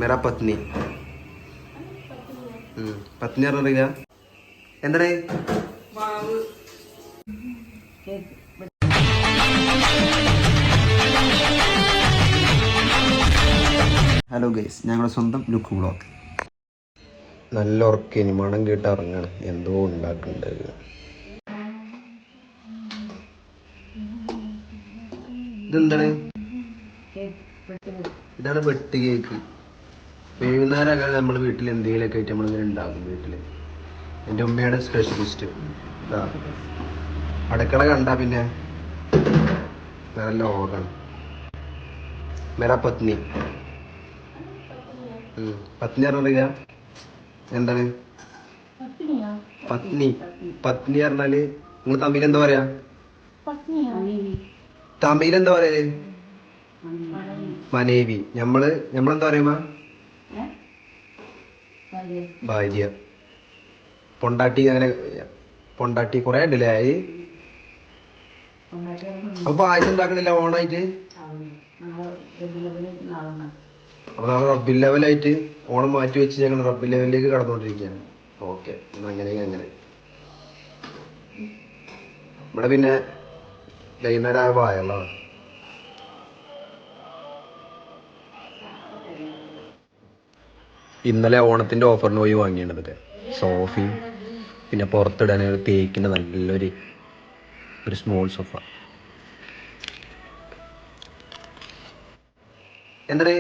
मेरा पत्नी പത്നി അറിയില്ല എന്താടേ ഹലോ ഗൈസ്, ഞങ്ങളുടെ സ്വന്തം ലുക്ക് വ്ളോഗ്. നല്ല ഉറക്കേനി മണം കേട്ട് ഇറങ്ങാണ്, എന്തോ ഉണ്ടാക്കുന്നുണ്ട്. ഇതെന്താണ്? ഇതാണ് വെട്ട് കേക്ക്. വൈകുന്നേരമൊക്കെ നമ്മൾ വീട്ടിൽ എന്തെങ്കിലുമൊക്കെ ആയിട്ട് നമ്മളിങ്ങനെ ഉണ്ടാക്കും. വീട്ടിൽ എൻ്റെ ഉമ്മയുടെ സ്പെഷ്യലിസ്റ്റ് ഇതാ. അടുക്കള കണ്ടാ പിന്നെ വേറെ ലോകാണ്. മേരാ പത്നി പത്നി അറിയില്ല എന്താണ് പത്നി? പത്നി പറഞ്ഞാല് നിങ്ങൾ തമിഴ് എന്താ പറയാ? തമിഴ് എന്താ പറയല്? മനേവി. നമ്മളെന്താ പറയുമ്പോ ഭാര്യ, പൊണ്ടാട്ടി. അങ്ങനെ പൊണ്ടാട്ടി കുറെ ഉണ്ടല്ലേ. അപ്പൊ പായസം ഉണ്ടാക്കണില്ല ഓണായിട്ട്? അപ്പൊ നമ്മൾ റബ്ബിൽ ലെവലായിട്ട് ഓണം മാറ്റി വെച്ച് ഞങ്ങൾ റബ്ബിൽ ലെവലിലേക്ക് കടന്നുകൊണ്ടിരിക്കുകയാണ്. ഓക്കെ, അങ്ങനെ ഇവിടെ പിന്നെ വൈകുന്നേരം ആയ പായുള്ളതാണ്. ഇന്നലെ ഓണത്തിന്റെ ഓഫറിന് പോയി വാങ്ങിയിട്ടുണ്ട് സോഫയും പിന്നെ പുറത്തിടാൻ തേക്കിൻ്റെ നല്ലൊരു സ്മോൾ സോഫ. എന്തേ